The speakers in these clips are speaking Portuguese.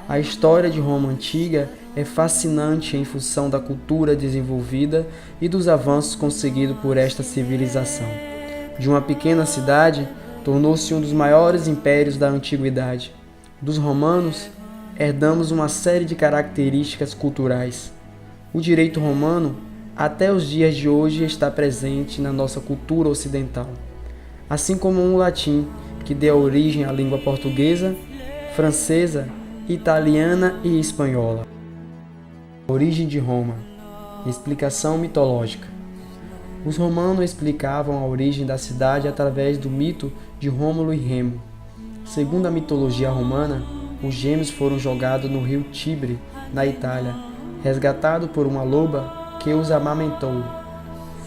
A história de Roma antiga é fascinante em função da cultura desenvolvida e dos avanços conseguidos por esta civilização. De uma pequena cidade, tornou-se um dos maiores impérios da antiguidade. Dos romanos, herdamos uma série de características culturais. O direito romano, até os dias de hoje, está presente na nossa cultura ocidental, assim como o latim, que deu origem à língua portuguesa, francesa, italiana e espanhola. Origem de Roma. Explicação mitológica. Os romanos explicavam a origem da cidade através do mito de Rômulo e Remo. Segundo a mitologia romana, os gêmeos foram jogados no rio Tibre, na Itália, resgatados por uma loba que os amamentou.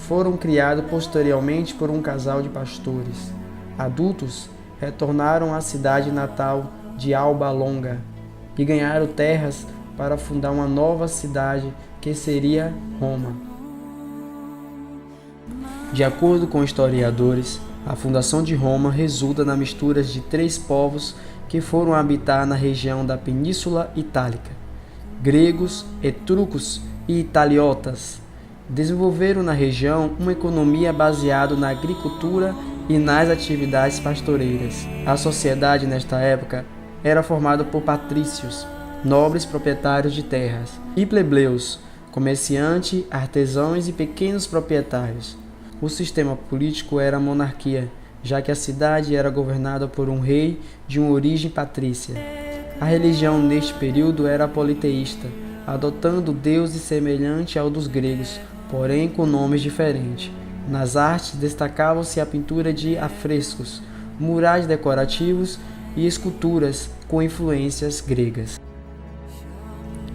Foram criados posteriormente por um casal de pastores. Adultos, retornaram à cidade natal de Alba Longa e ganharam terras para fundar uma nova cidade que seria Roma. De acordo com historiadores, a fundação de Roma resulta na mistura de 3 povos que foram habitar na região da Península Itálica: gregos, etruscos e italiotas. Desenvolveram na região uma economia baseada na agricultura e nas atividades pastoreiras. A sociedade nesta época era formada por patrícios, nobres proprietários de terras, e plebeus, comerciantes, artesãos e pequenos proprietários. O sistema político era a monarquia, já que a cidade era governada por um rei de uma origem patrícia. A religião neste período era politeísta, adotando deuses semelhantes ao dos gregos, porém com nomes diferentes. Nas artes destacavam-se a pintura de afrescos, murais decorativos e esculturas com influências gregas.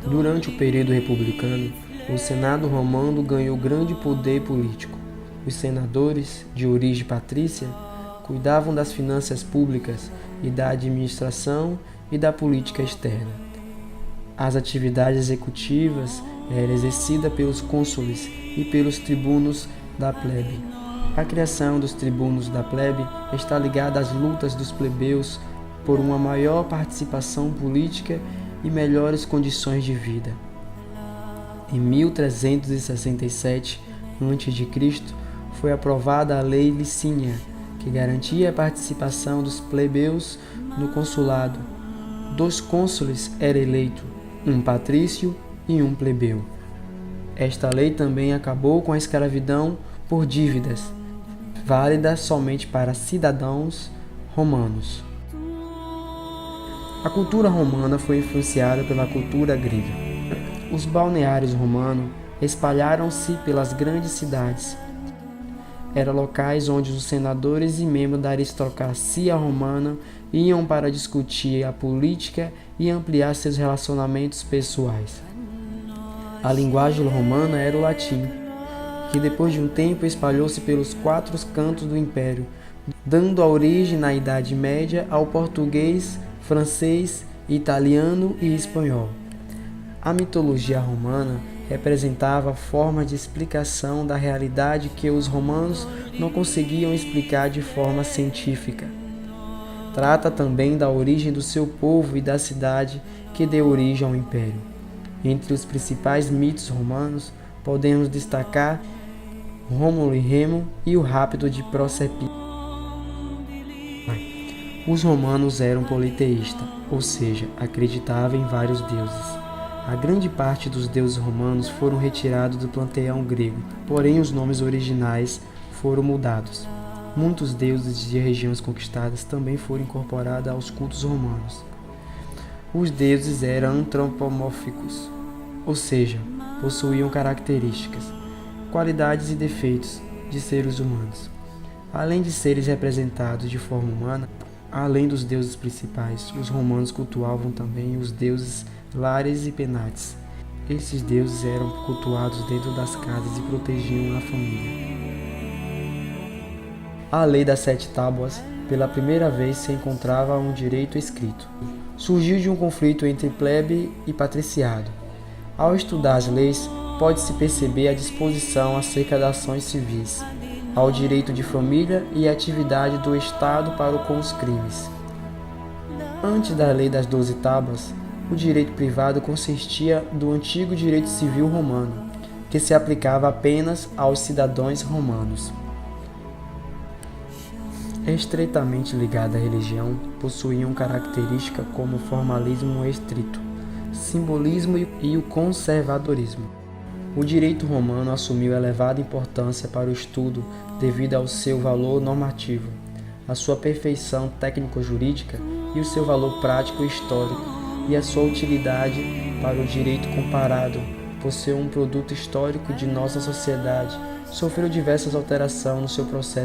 Durante o período republicano, o Senado romano ganhou grande poder político. Os senadores, de origem patrícia, cuidavam das finanças públicas e da administração e da política externa. As atividades executivas eram exercidas pelos cônsules e pelos tribunos da plebe. A criação dos tribunos da plebe está ligada às lutas dos plebeus por uma maior participação política e melhores condições de vida. Em 1367 a.C., foi aprovada a Lei Licínia, que garantia a participação dos plebeus no consulado. 2 cônsules eram eleitos, um patrício e um plebeu. Esta lei também acabou com a escravidão por dívidas, válida somente para cidadãos romanos. A cultura romana foi influenciada pela cultura grega. Os balneários romanos espalharam-se pelas grandes cidades. Eram locais onde os senadores e membros da aristocracia romana iam para discutir a política e ampliar seus relacionamentos pessoais. A linguagem romana era o latim, que depois de um tempo espalhou-se pelos 4 cantos do império, dando a origem na Idade Média ao português, francês, italiano e espanhol. A mitologia romana representava formas de explicação da realidade que os romanos não conseguiam explicar de forma científica. Trata também da origem do seu povo e da cidade que deu origem ao império. Entre os principais mitos romanos, podemos destacar Rômulo e Remo e o rapto de Proserpina. Os romanos eram politeístas, ou seja, acreditavam em vários deuses. A grande parte dos deuses romanos foram retirados do panteão grego, porém os nomes originais foram mudados. Muitos deuses de regiões conquistadas também foram incorporados aos cultos romanos. Os deuses eram antropomórficos, ou seja, possuíam características, qualidades e defeitos de seres humanos. Além de seres representados de forma humana, além dos deuses principais, os romanos cultuavam também os deuses Lares e Penates. Esses deuses eram cultuados dentro das casas e protegiam a família. A Lei das 7 Tábuas, pela primeira vez, se encontrava um direito escrito. Surgiu de um conflito entre plebe e patriciado. Ao estudar as leis, pode-se perceber a disposição acerca das ações civis, ao direito de família e atividade do Estado para com os crimes. Antes da Lei das 12 Tábuas, O direito privado consistia do antigo direito civil romano, que se aplicava apenas aos cidadãos romanos. Estreitamente ligada à religião, possuíam características como o formalismo estrito, simbolismo e o conservadorismo. O direito romano assumiu elevada importância para o estudo devido ao seu valor normativo, a sua perfeição técnico-jurídica e o seu valor prático e histórico, e a sua utilidade para o direito comparado, por ser um produto histórico de nossa sociedade, sofreu diversas alterações no seu processo